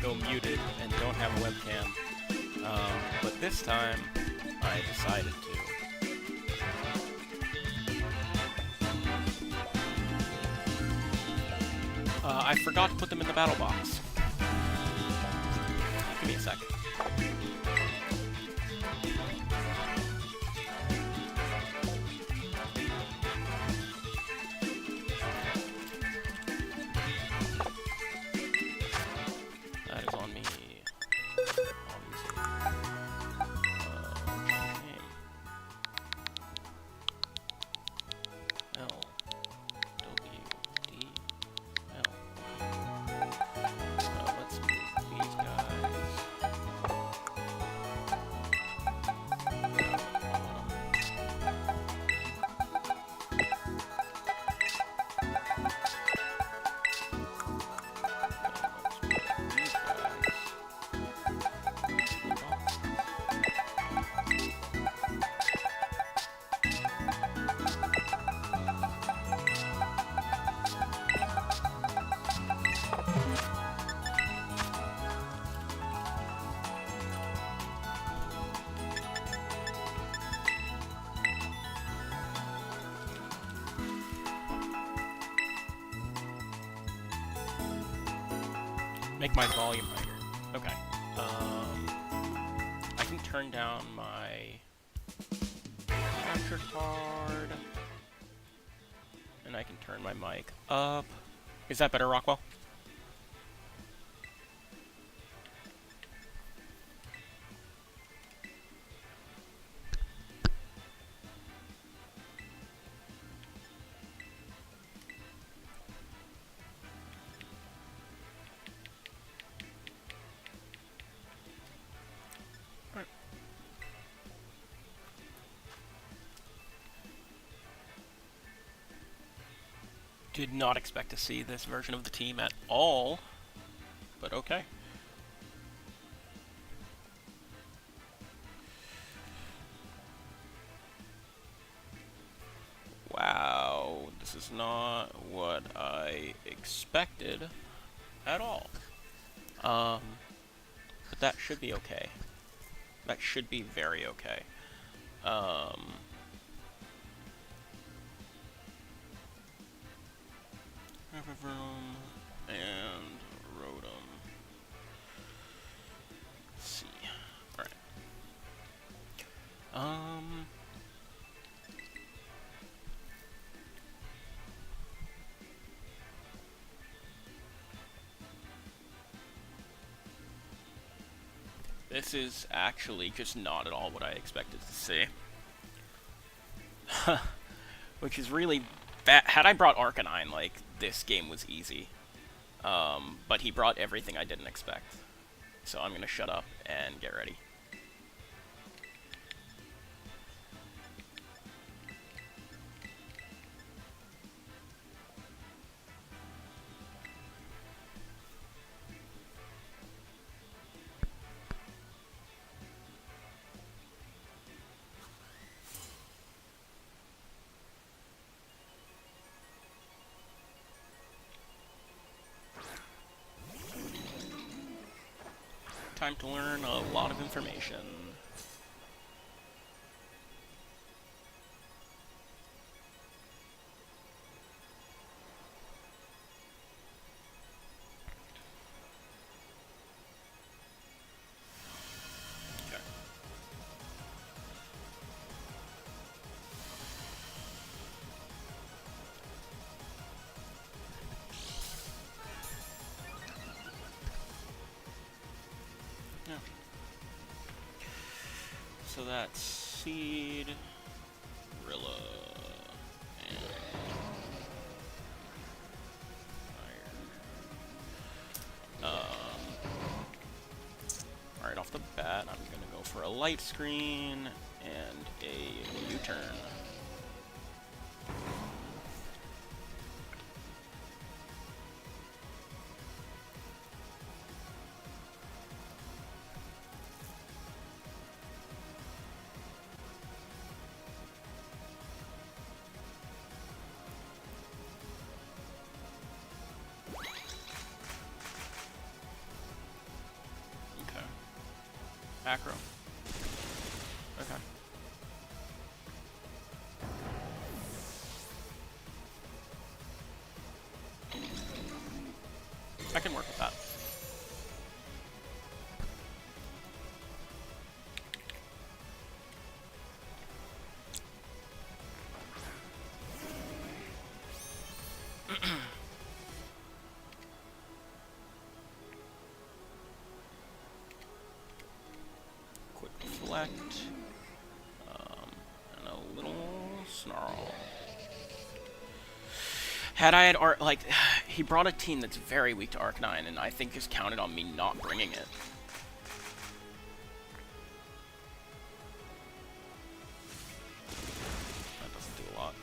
go muted and don't have a webcam. But this time, I decided to. I forgot to put them in the battle box. Give me a second. That is on me. Obviously. LWDL. Let's move these guys. Make my volume higher. Okay. I can turn down my capture card, and I can turn my mic up. Is that better, Rockwell? Did not expect to see this version of the team at all, but okay. Wow, this is not what I expected at all. But that should be okay. That should be very okay. Room and Rotom. Let's see. Alright. This is actually just not at all what I expected to see. Which is really bad. Had I brought Arcanine, like, this game was easy. But he brought everything I didn't expect. So I'm gonna shut up and get ready. Time to learn a lot of information. Okay. Yeah. So that's Seed, Rilla, and Fire. Alright, off the bat, I'm gonna go for a Light Screen and a U-turn. Acro. Okay. I can work with that. Quick reflect. And a little snarl. Had I had like, he brought a team that's very weak to Arcanine, and I think just counted on me not bringing it. That doesn't do a lot.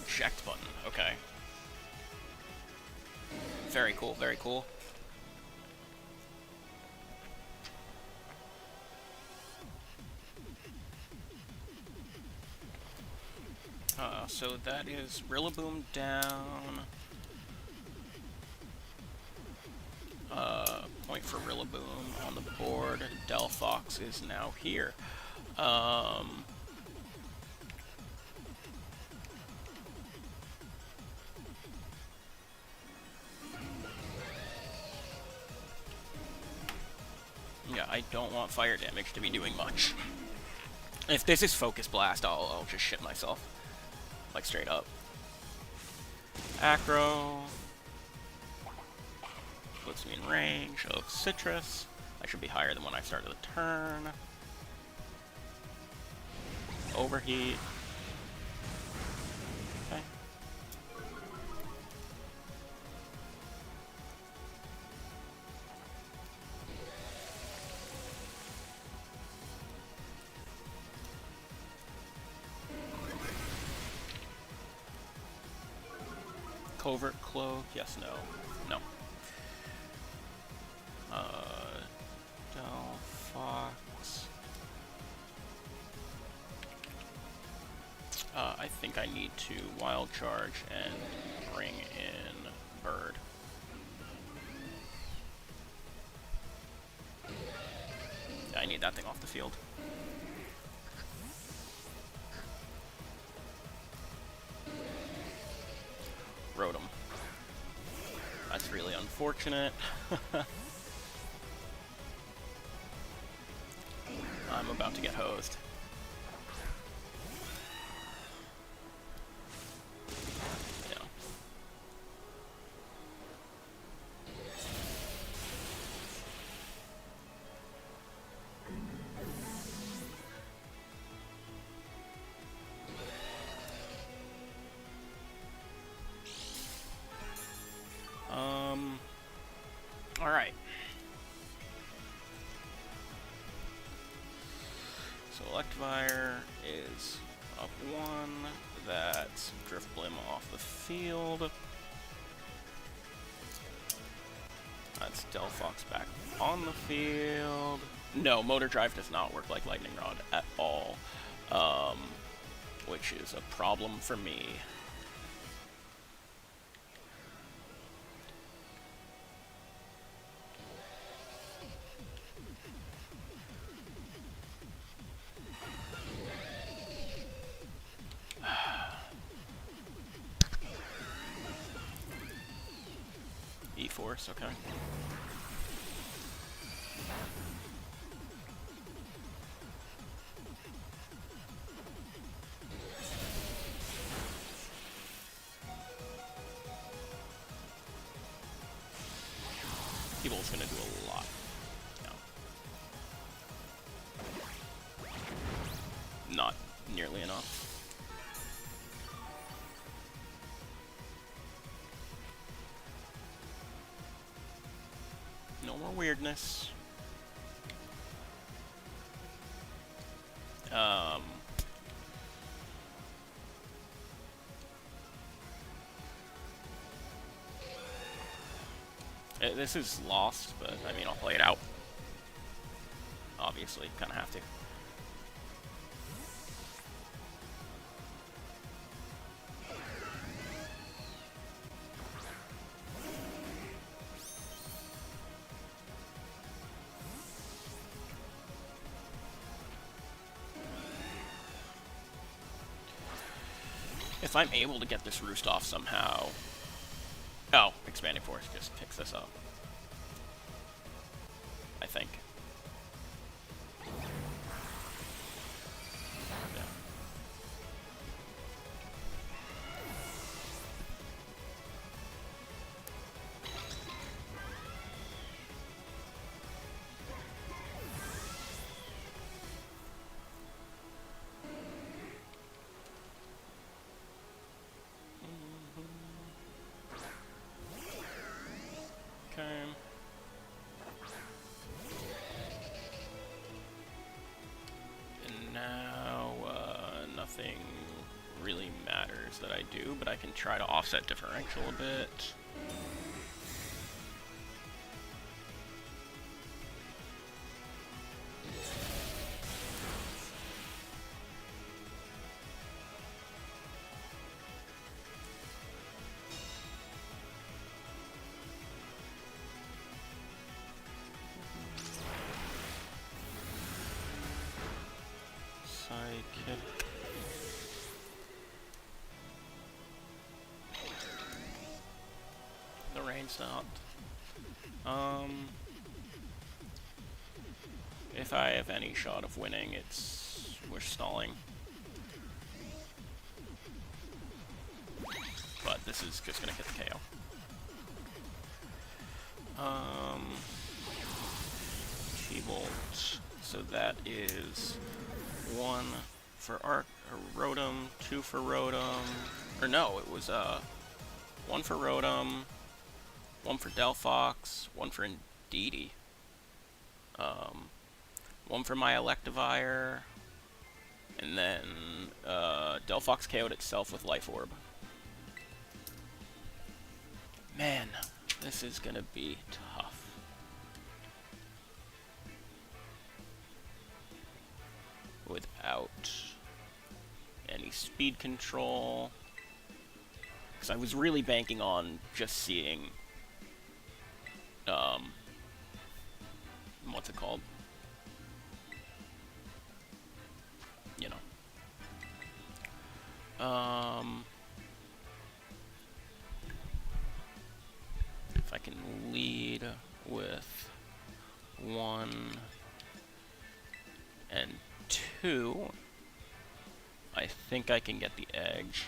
Eject button, okay. Very cool, very cool. So that is Rillaboom down. Point for Rillaboom on the board. Delphox is now here. Yeah, I don't want fire damage to be doing much. If this is Focus Blast, I'll just shit myself. Like, straight up. Acro. Puts me in range of Citrus. I should be higher than when I started the turn. Overheat. Okay. Covert Cloak, yes, no. No. Delphox. I think I need to Wild Charge and bring in Bird. I need that thing off the field. Rotom. That's really unfortunate. I'm about to get hosed. Yeah. All right. So Electivire is up one. That's Drifblim off the field. That's Delphox back on the field. No, Motor Drive does not work like Lightning Rod at all, which is a problem for me. E-Force, okay. T-Bolt's gonna do a lot. No. Not nearly enough. No more weirdness. This is lost, but I mean, I'll play it out. Obviously, kind of have to. If I'm able to get this roost off somehow... Oh, Expanding Force just picks this up. I think. Yeah. Okay. And now, nothing really matters that I do, but I can try to offset differential a bit. Psychic. The rain stopped. If I have any shot of winning, we're stalling. But this is just gonna get the KO. T-Bolt. So that is 1 for Rotom, 2 for Rotom, or no, it was 1 for Rotom, 1 for Delphox, 1 for Indeedee, 1 for my Electivire, and then Delphox KO'd itself with Life Orb. Man, this is gonna be tough. Without any speed control, because I was really banking on just seeing what's it called, you know, if I can lead with 1 and 2, I think I can get the edge.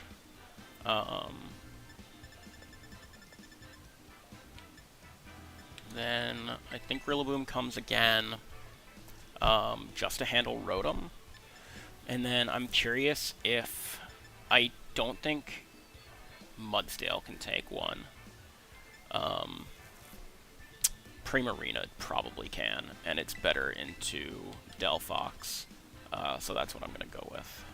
Then I think Rillaboom comes again, just to handle Rotom. And then I'm curious if... I don't think Mudsdale can take 1. Primarina probably can, and it's better into Delphox. So that's what I'm going to go with.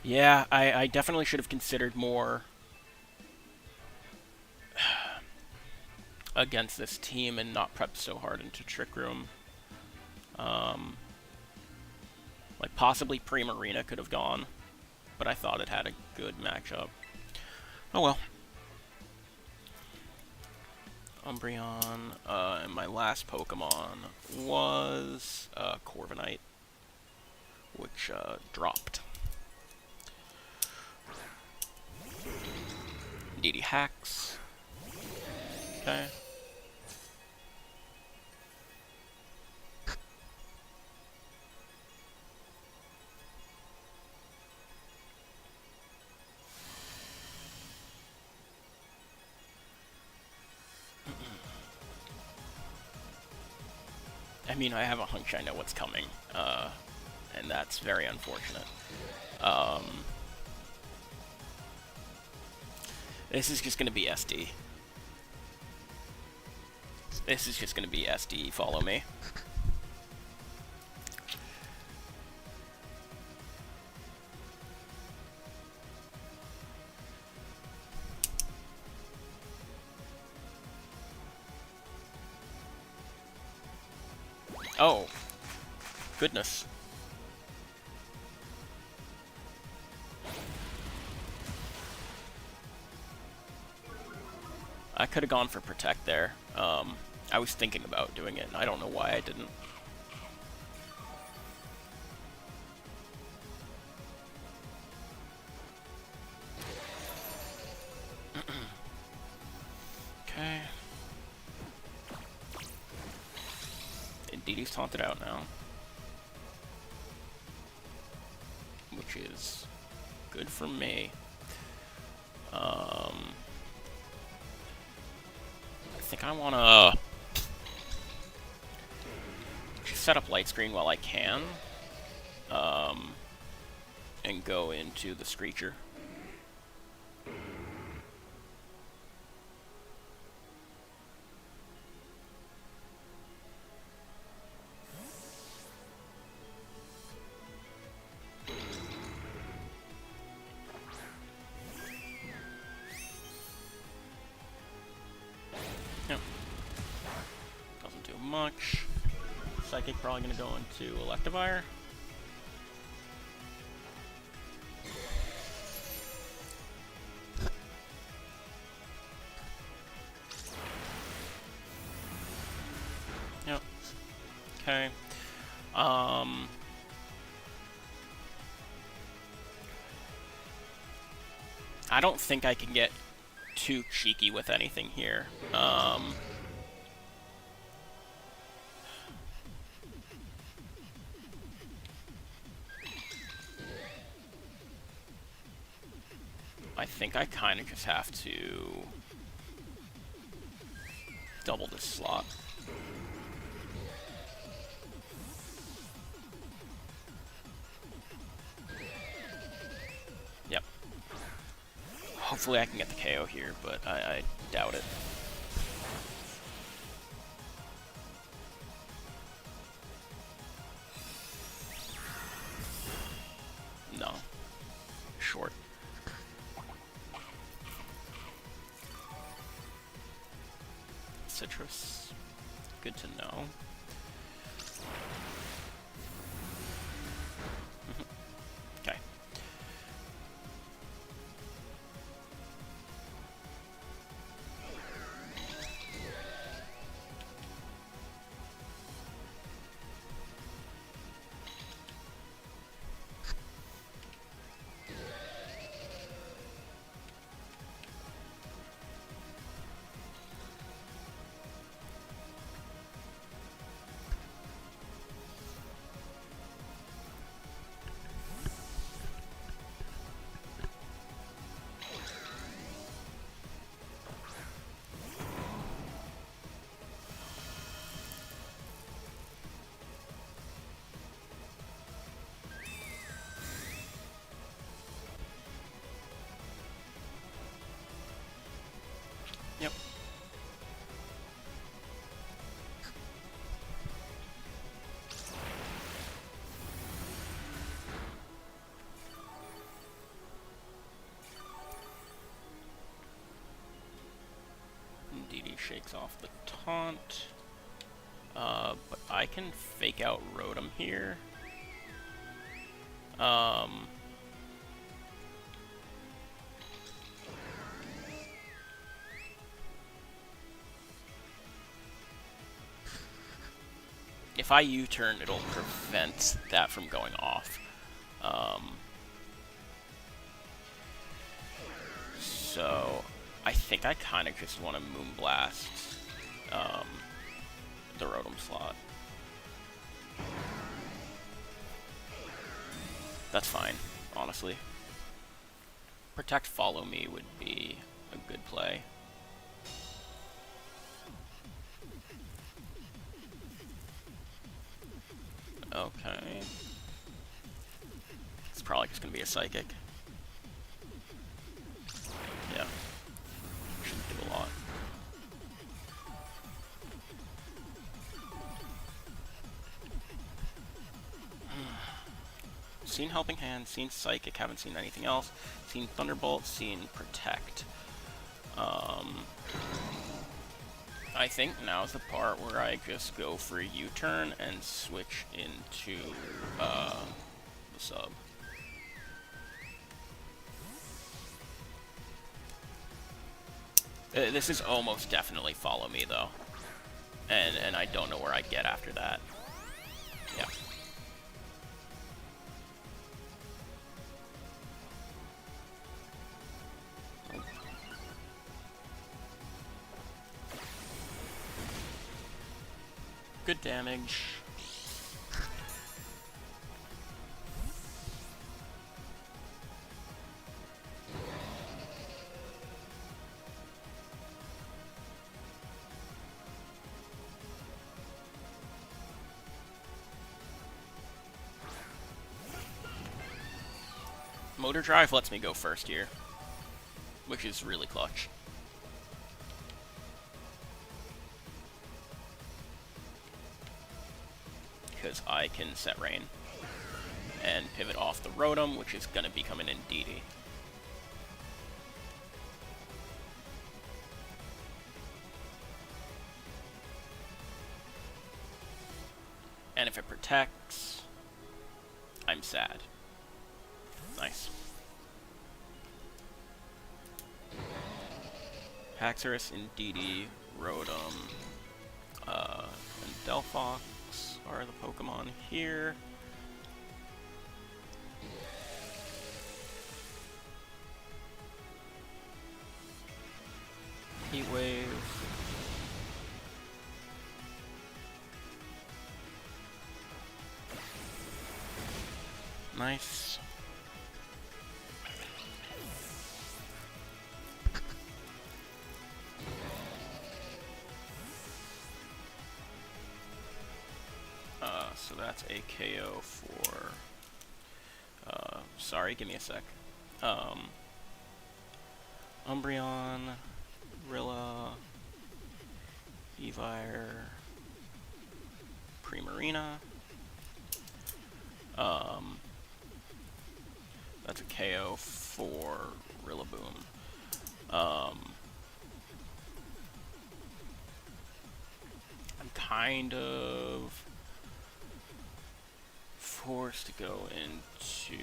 Yeah, I definitely should have considered more against this team and not prepped so hard into Trick Room. Like, possibly Primarina could have gone, but I thought it had a good matchup. Oh well. Umbreon, and my last Pokemon was Corviknight, which dropped. Indeedee hacks. Okay. I mean, I have a hunch I know what's coming, and that's very unfortunate. This is just going to be SD. This is just going to be SD, follow me. Oh, goodness. I could have gone for Protect there. I was thinking about doing it, and I don't know why I didn't. Okay. Indeedy's taunted out now. Which is good for me. I think I want to set up light screen while I can, and go into the Screecher. Yep. Doesn't do much. Psychic probably going to go into Electivire. Yep. Okay. I don't think I can get too cheeky with anything here. I think I kind of just have to double this slot. Yep. Hopefully I can get the KO here, but I doubt it. No. Short. Citrus. Good to know. Okay. Yep. DD shakes off the taunt. But I can fake out Rotom here. If I U-turn, it'll prevent that from going off. So I think I kind of just want to Moonblast the Rotom slot. That's fine, honestly. Protect Follow Me would be a good play. Okay. It's probably just going to be a Psychic. Yeah. Shouldn't do a lot. Seen Helping Hand, seen Psychic, haven't seen anything else. Seen Thunderbolt, seen Protect. I I think now's the part where I just go for a U-turn and switch into the sub. This is almost definitely follow me though, and I don't know where I get after that. Yeah. Good damage. Motor Drive lets me go first here, which is really clutch. Because I can set rain and pivot off the Rotom, which is going to become an Indeedee. And if it protects, I'm sad. Nice. Haxorus, Indeedee, Rotom, and Delphox are the Pokemon here. Heat Wave. Nice. So that's a KO for, sorry, give me a sec. Umbreon, Rilla, Evire, Primarina. That's a KO for Rillaboom. I'm kind of forced to go into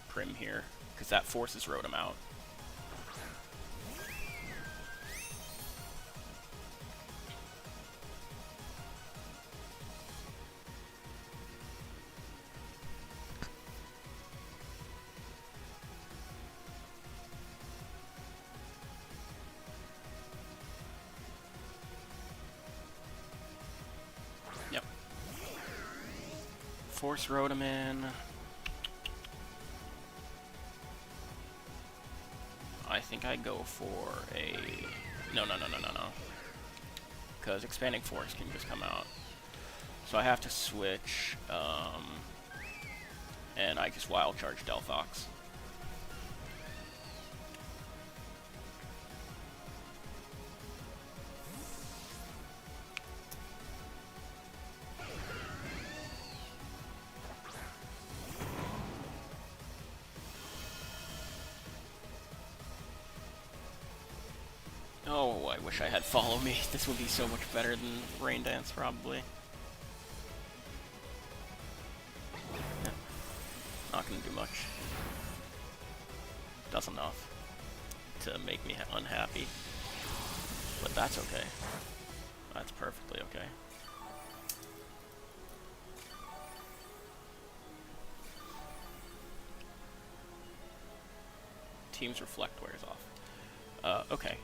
Prim here, because that forces Rotom out. Yep. Force Rotom in. I think I go for a... No. Because Expanding Force can just come out. So I have to switch, and I just Wild Charge Delphox. Oh, I wish I had Follow Me. This would be so much better than Rain Dance, probably. Yeah. Not gonna do much. Does enough to make me unhappy. But that's okay. That's perfectly okay. Team's Reflect wears off. Okay.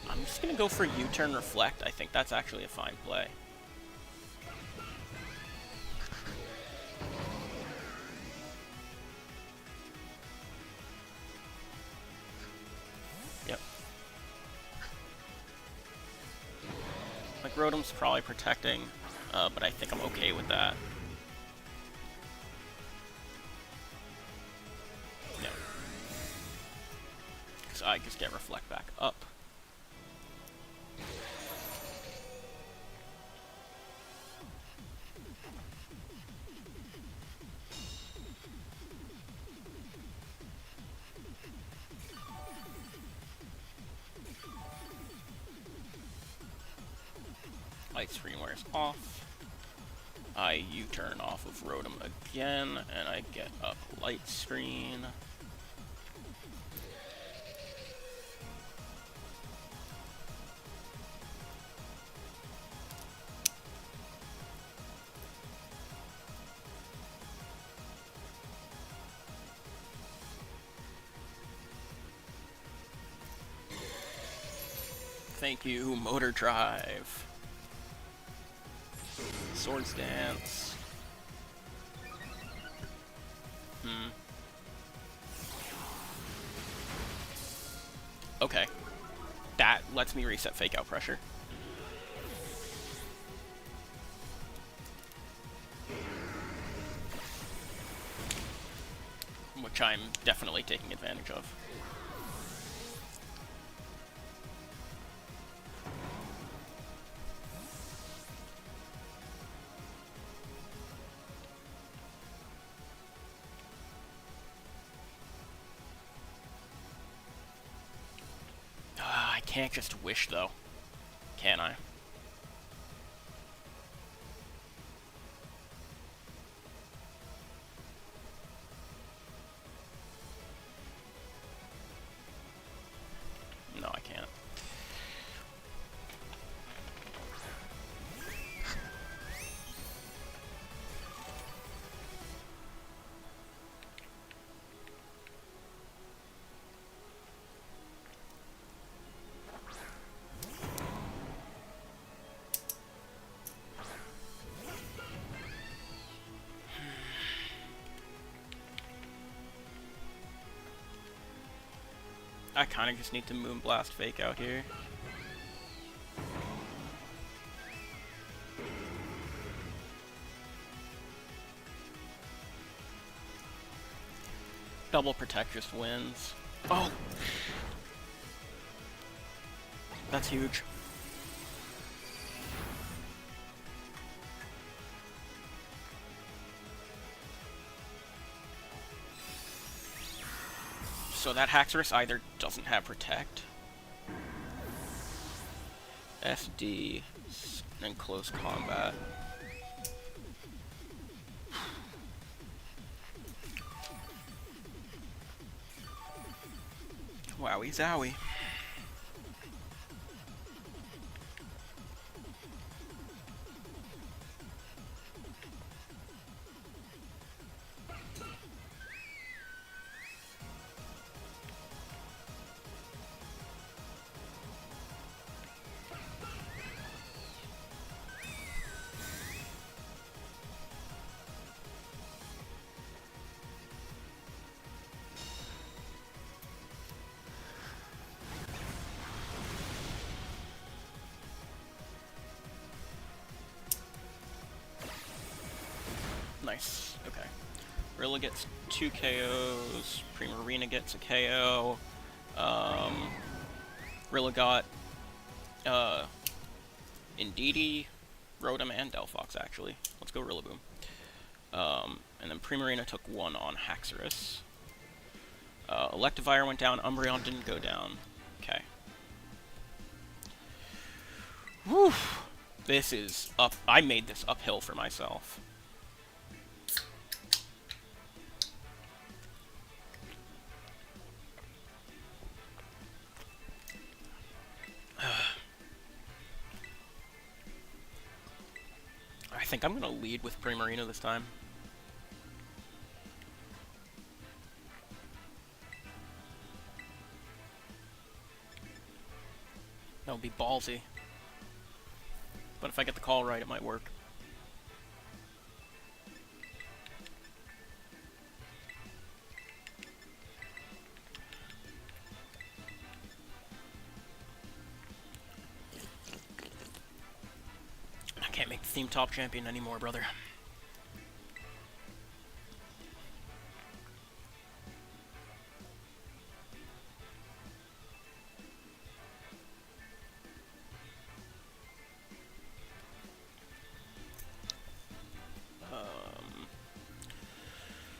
I'm just gonna go for U-turn Reflect. I think that's actually a fine play. Yep. Like, Rotom's probably protecting, but I think I'm okay with that. Yeah. Because I just get Reflect back up. Ice Screen wears off. I U-turn off of Rotom again, and I get up Light Screen. Thank you, Motor Drive. Swords Dance. Okay. That lets me reset Fake Out Pressure. Which I'm definitely taking advantage of. I can't just wish, though. Can I? No, I can't. I kind of just need to Moonblast Fake Out here. Double Protect just wins. Oh! That's huge. So that Haxorus either doesn't have Protect, FD, and Close Combat. Wowie zowie. Nice. Okay. Rilla gets 2 KOs. Primarina gets a KO. Rilla got Indeedee, Rotom, and Delphox, actually. Let's go Rillaboom. And then Primarina took 1 on Haxorus. Electivire went down. Umbreon didn't go down. Okay. Whew. This is up. I made this uphill for myself. I think I'm gonna lead with Primarina this time. That would be ballsy. But if I get the call right, it might work. I can't make the theme top champion anymore, brother.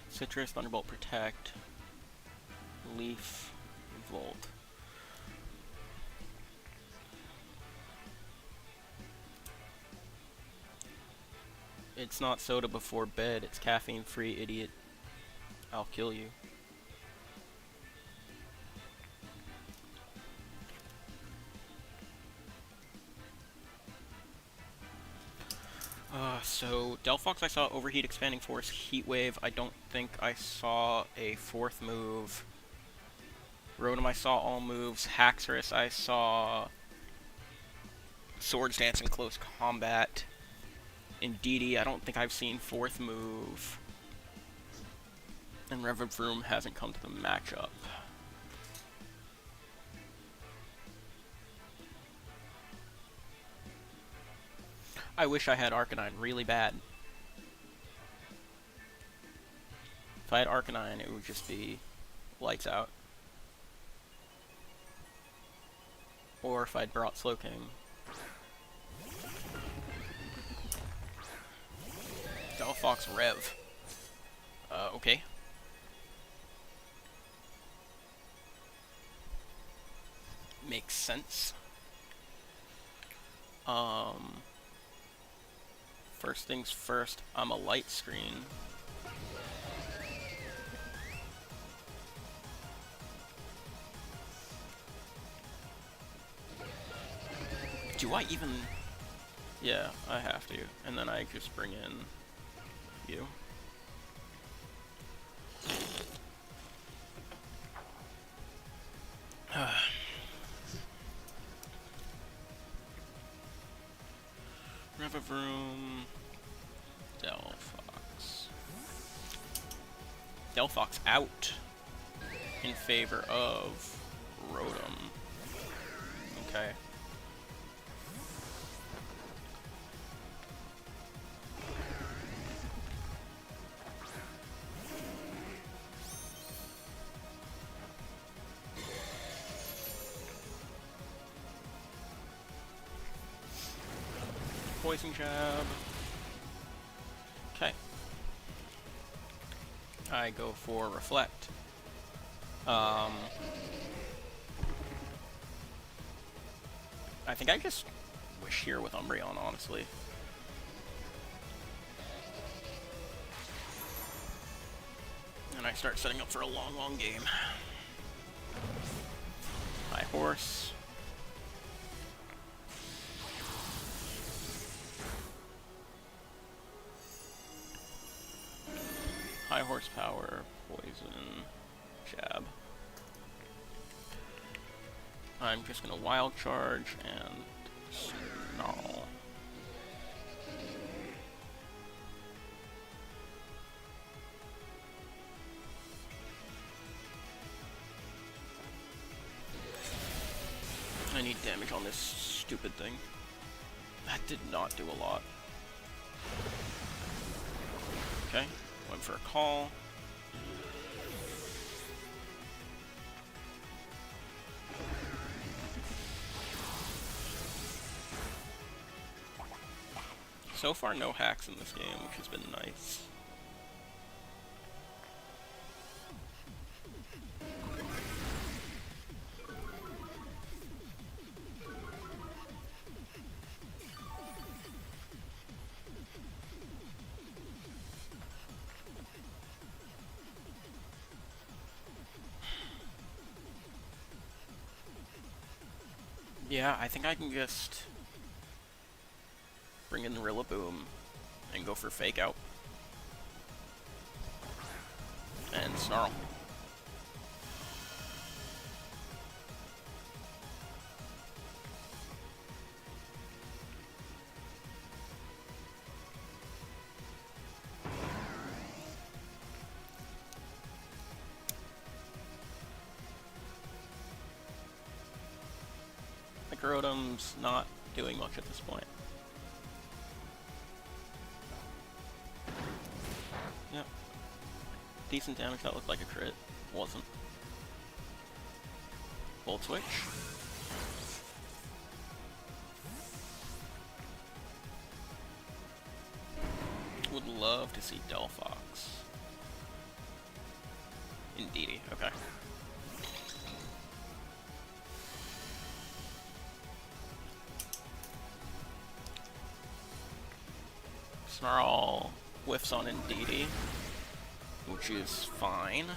Citrus, Thunderbolt, Protect, Leaf, Volt. It's not soda before bed, it's caffeine free, idiot. I'll kill you. So Delphox I saw Overheat, Expanding Force, Heat Wave. I don't think I saw a fourth move. Rotom I saw all moves. Haxorus I saw Swords Dance in Close Combat. Indeedee, I don't think I've seen fourth move. And Revavroom hasn't come to the matchup. I wish I had Arcanine really bad. If I had Arcanine, it would just be lights out. Or if I'd brought Slowking. Delphox Rev. Okay. Makes sense. First things first, I'm a light screen. Do I even... Yeah, I have to. And then I just bring in you. Revavroom, Delphox. Delphox out in favor of Rotom. Okay. Poison Jab. Okay. I go for Reflect. I think I just wish here with Umbreon, honestly. And I start setting up for a long, long game. High Horse. High Horsepower, Poison, Jab. I'm just gonna Wild Charge and Snarl. I need damage on this stupid thing. That did not do a lot. Okay. Went for a call. So far, no hacks in this game, which has been nice. Yeah, I think I can just bring in Rillaboom and go for Fake Out. And Snarl. Rotom's not doing much at this point. Yep. Decent damage, that looked like a crit. Wasn't. Volt Switch. Would love to see Delphox. Indeedee, okay. Snarl whiffs on Indeedee, which is fine.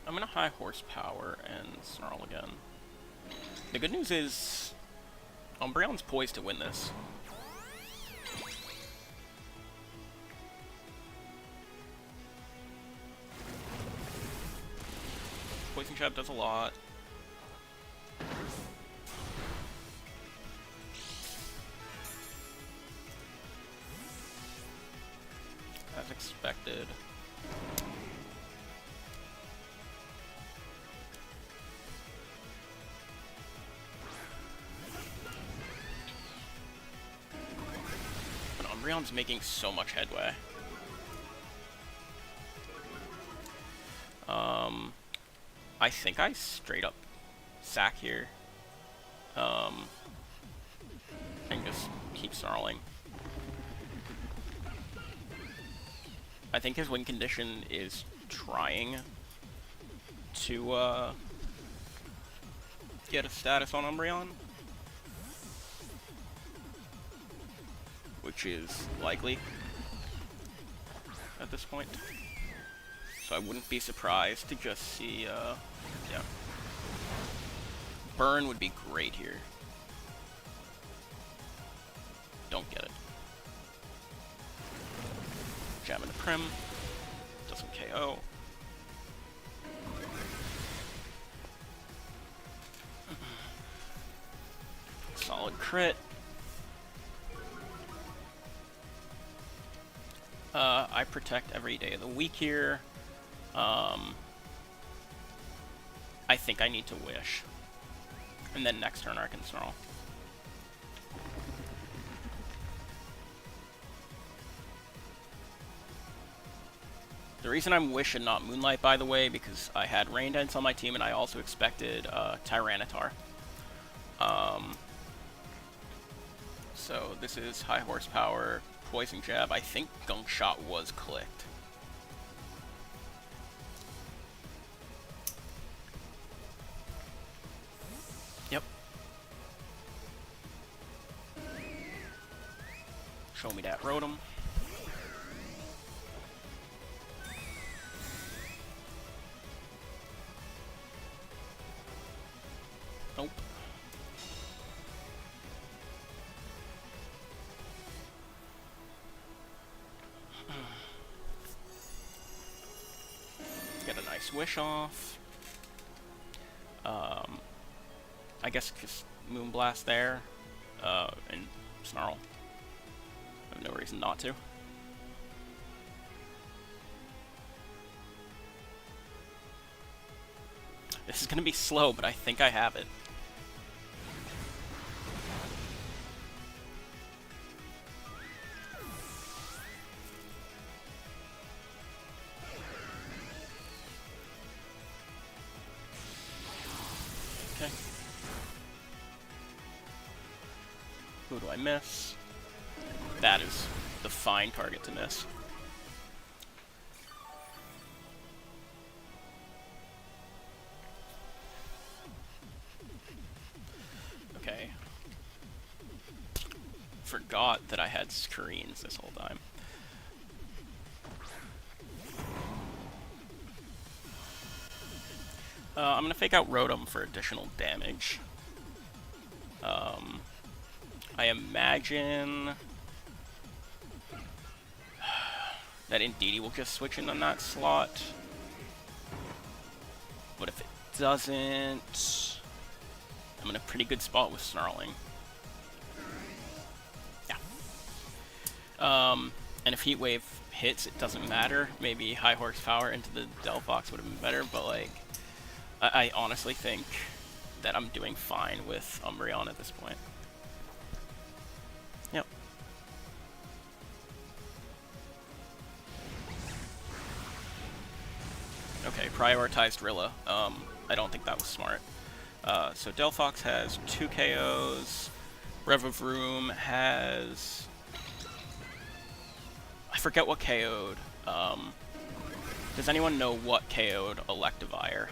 I'm gonna high horsepower and Snarl again. The good news is Umbreon's poised to win this. Poison Jab does a lot. As expected. Umbreon's making so much headway. I think I straight up sack here. And just keep snarling. I think his win condition is trying to get a status on Umbreon, which is likely at this point. So I wouldn't be surprised to just see, yeah. Burn would be great here. Don't get it. Jam into Prim. Doesn't KO. Solid crit. I protect every day of the week here. I think I need to wish. And then next turn I can snarl. The reason I'm Wish and not Moonlight, by the way, because I had Rain Dance on my team and I also expected Tyranitar. So this is high horsepower, Poison Jab. I think Gunk Shot was clicked. Yep. Show me that Rotom. Nope. Get a nice Wish off. I guess just Moonblast there, and Snarl. I have no reason not to. This is gonna be slow, but I think I have it. Okay. Who do I miss? That is the fine target to miss. Okay. Forgot that I had screens this whole time. I'm gonna fake out Rotom for additional damage. I imagine that Indeedee will just switch in on that slot. But if it doesn't, I'm in a pretty good spot with Snarling. Yeah. And if Heat Wave hits, it doesn't matter. Maybe high horsepower into the Delphox would have been better, but like, I honestly think that I'm doing fine with Umbreon at this point. Yep. Okay, prioritized Rilla. I don't think that was smart. So Delphox has 2 KOs. Revavroom has... I forget what KO'd. Does anyone know what KO'd Electivire?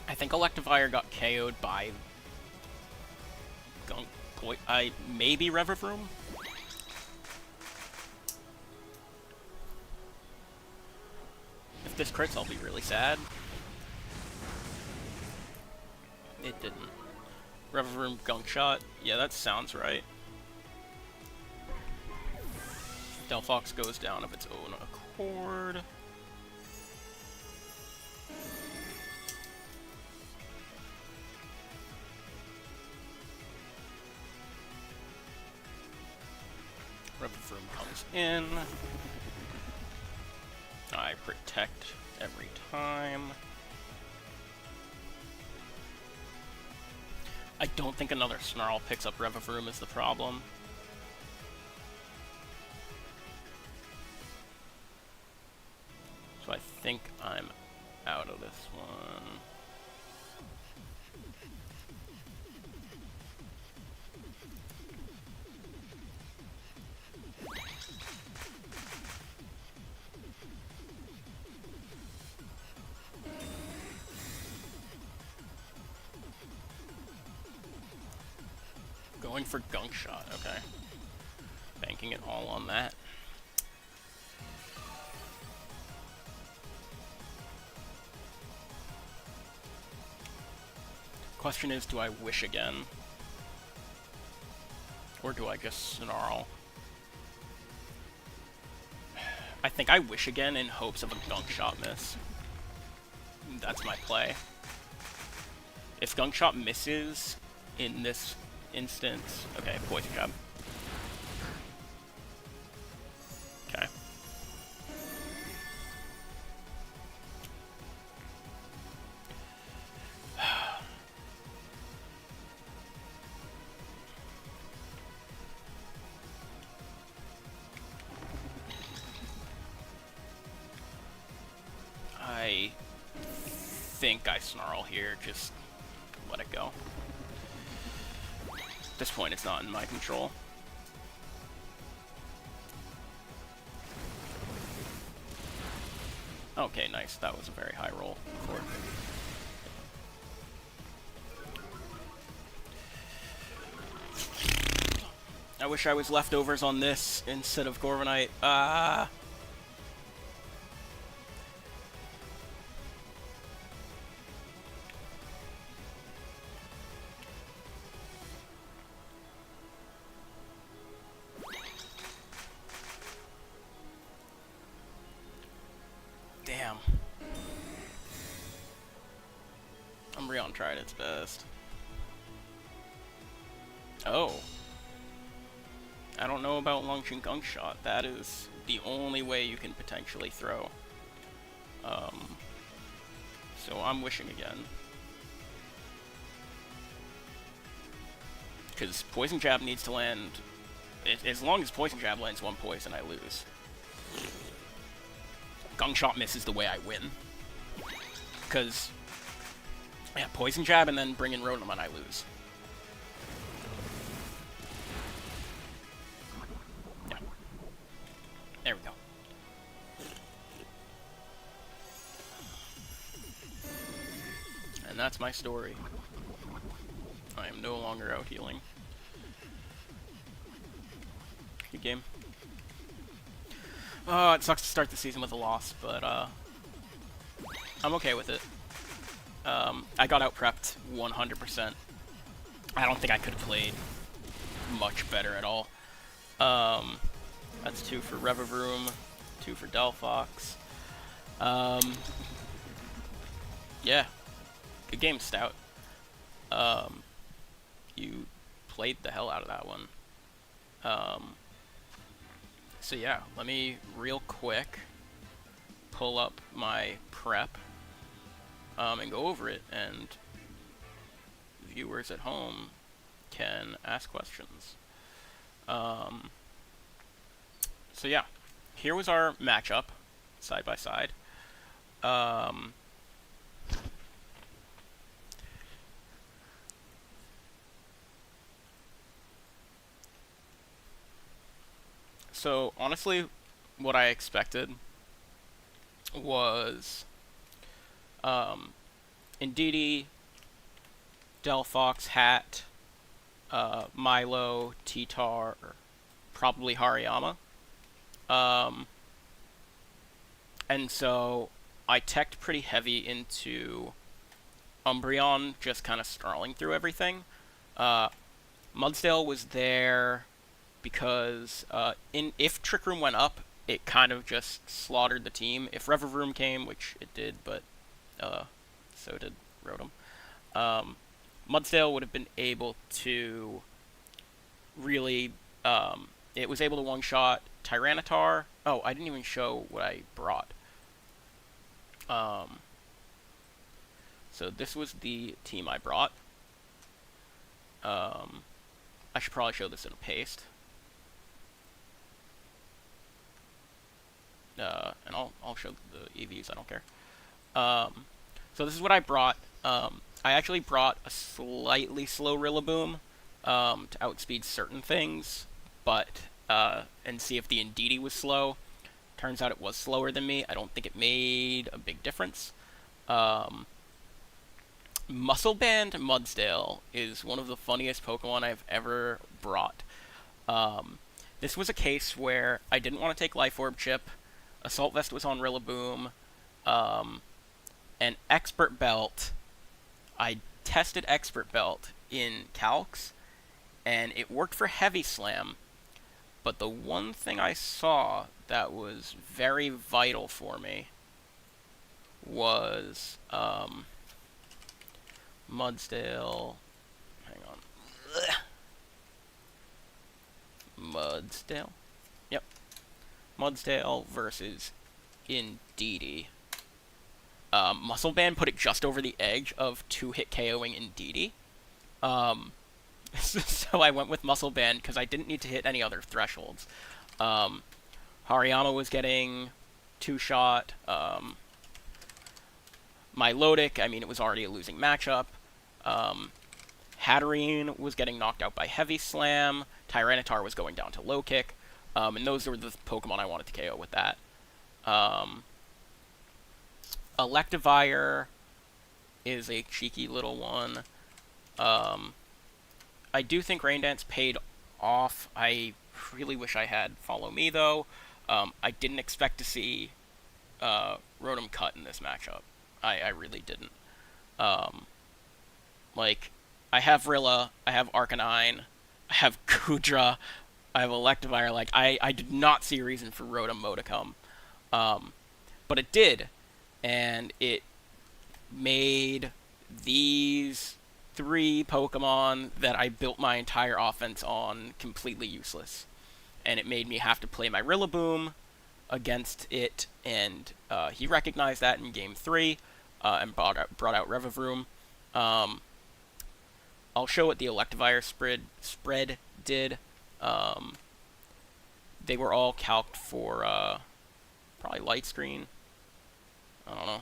I think Electivire got KO'd by maybe Revavroom? If this crits, I'll be really sad. It didn't. Revavroom Gunk Shot. Yeah, that sounds right. Delphox goes down of its own accord. Revavroom comes in. I protect every time. I don't think another Snarl picks up Revavroom is the problem. So I think I'm out of this one. Going for Gunk Shot, okay. Banking it all on that. Question is, do I Wish again? Or do I just Snarl? I think I Wish again in hopes of a Gunk Shot miss. That's my play. If Gunk Shot misses in this instance... Okay, Poison Jab. Okay. I think I Snarl here, just let it go. At this point, it's not in my control. Okay, nice. That was a very high roll. I wish I was leftovers on this instead of Corviknight. Ah. Damn. Umbreon tried its best. Oh. I don't know about Longchin Gunk Shot. That is the only way you can potentially throw. So I'm wishing again. Because Poison Jab needs to land... As long as Poison Jab lands one poison, I lose. Gunk Shot Miss is the way I win. Because... yeah, Poison Jab and then bring in Rotom and I lose. Yeah. There we go. And that's my story. I am no longer out healing. Good game. Oh, it sucks to start the season with a loss, but I'm okay with it. I got out-prepped 100%. I don't think I could have played much better at all. That's 2 for Revavroom, 2 for Delphox. Yeah. Good game, Stout. You played played the hell out of that one. So yeah, let me real quick pull up my prep and go over it, and viewers at home can ask questions. So yeah, here was our matchup, side by side. So honestly, what I expected was Indeedee, Delphox, Hat, Milo, T-Tar, probably Hariyama. And so I teched pretty heavy into Umbreon, just kind of snarling through everything. Mudsdale was there because if Trick Room went up, it kind of just slaughtered the team. If Revavroom came, which it did, but so did Rotom, Mudsdale would have been able to really... it was able to one-shot Tyranitar. Oh, I didn't even show what I brought. So this was the team I brought. I should probably show this in a paste. And I'll show the EVs, I don't care. So this is what I brought. I actually brought a slightly slow Rillaboom to outspeed certain things, but and see if the Indeedee was slow. Turns out it was slower than me. I don't think it made a big difference. Muscle Band Mudsdale is one of the funniest Pokemon I've ever brought. This was a case where I didn't want to take Life Orb Chip. Assault Vest was on Rillaboom. And Expert Belt, I tested Expert Belt in Calcs, and it worked for Heavy Slam. But the one thing I saw that was very vital for me was Mudsdale. Hang on. Mudsdale. Yep. Mudsdale versus Indeedee. Muscle Band put it just over the edge of 2-hit KOing Indeedee. So I went with Muscle Band because I didn't need to hit any other thresholds. Hariyama was getting 2-shot. Milotic, I mean, it was already a losing matchup. Hatterene was getting knocked out by Heavy Slam. Tyranitar was going down to Low Kick. And those were the Pokemon I wanted to KO with that. Electivire is a cheeky little one. I do think Rain Dance paid off. I really wish I had Follow Me, though. I didn't expect to see Rotom cut in this matchup. I really didn't. Like, I have Rilla, I have Arcanine, I have Kudra, I have Electivire. Like, I did not see a reason for Rotom Mo to come. But it did. And it made these 3 Pokemon that I built my entire offense on completely useless. And it made me have to play my Rillaboom against it, and he recognized that in Game 3 and brought out Revavroom. I'll show what the Electivire spread did. They were all calced for probably Light Screen. I don't know.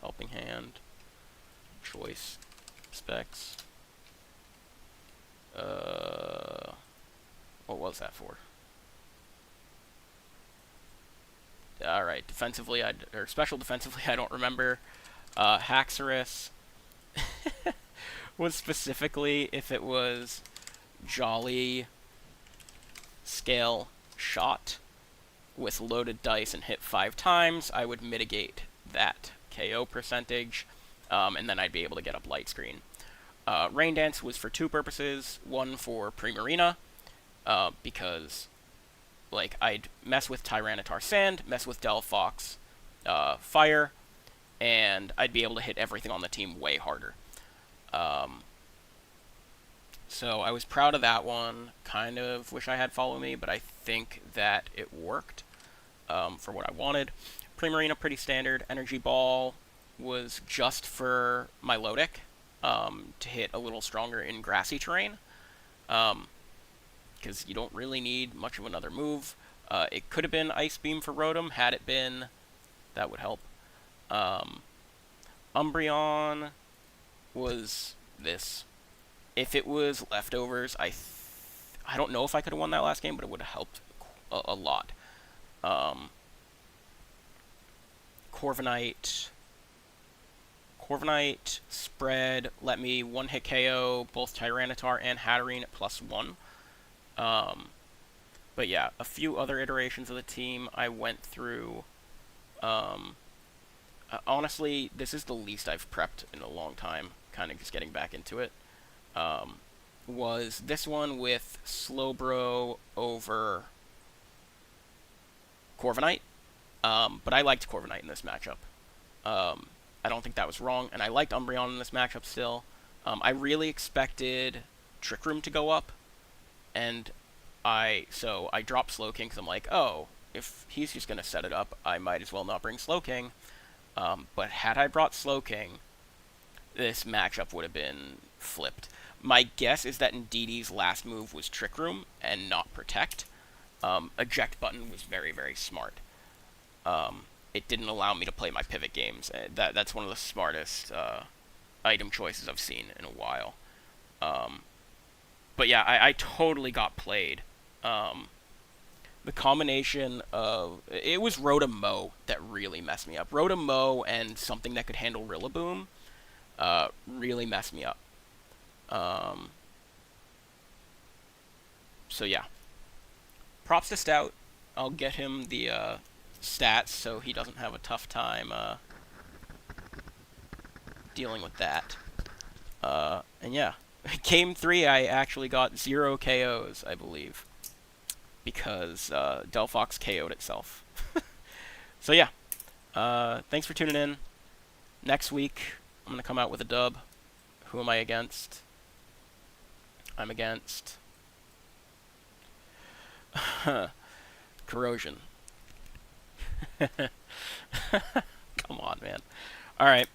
Helping Hand. Choice. Specs. What was that for? Alright, defensively, or special defensively, I don't remember. Haxorus was specifically if it was Jolly Scale Shot with loaded dice and hit 5 times, I would mitigate that KO percentage, and then I'd be able to get up Light Screen. Rain Dance was for 2 purposes. One for Primarina, because like I'd mess with Tyranitar Sand, mess with Delphox Fire, and I'd be able to hit everything on the team way harder. So I was proud of that one. Kind of wish I had Follow Me, but I think that it worked for what I wanted. Primarina, pretty standard. Energy Ball was just for my Lodic to hit a little stronger in grassy terrain. Because you don't really need much of another move. It could have been Ice Beam for Rotom. Had it been, that would help. Um, Umbreon was this. If it was leftovers, I don't know if I could have won that last game, but it would have helped a lot. Um, Corviknight. Corviknight spread let me one hit KO both Tyranitar and Hatterene at +1. Um, but yeah, a few other iterations of the team I went through. Um, Honestly, this is the least I've prepped in a long time. Kind of just getting back into it. Um, was this one with Slowbro over Corviknight. But I liked Corviknight in this matchup. I don't think that was wrong, and I liked Umbreon in this matchup still. I really expected Trick Room to go up, and I dropped Slowking because I'm like, oh, if he's just gonna set it up, I might as well not bring Slowking. But had I brought Slowking, this matchup would have been flipped. My guess is that Ndidi's last move was Trick Room and not Protect. Eject button was very, very smart. It didn't allow me to play my pivot games. That's one of the smartest item choices I've seen in a while. But yeah, I totally got played. The combination of... It was Rotom-Mow that really messed me up. Rotom-Mow and something that could handle Rillaboom really messed me up. So yeah. Props to Stout. I'll get him the stats so he doesn't have a tough time dealing with that. And yeah. Game 3, I actually got 0 KOs, I believe. Because Delphox KO'd itself. So yeah. Thanks for tuning in. Next week, I'm going to come out with a dub. Who am I against? I'm against... Corrosion. Come on, man. Alright.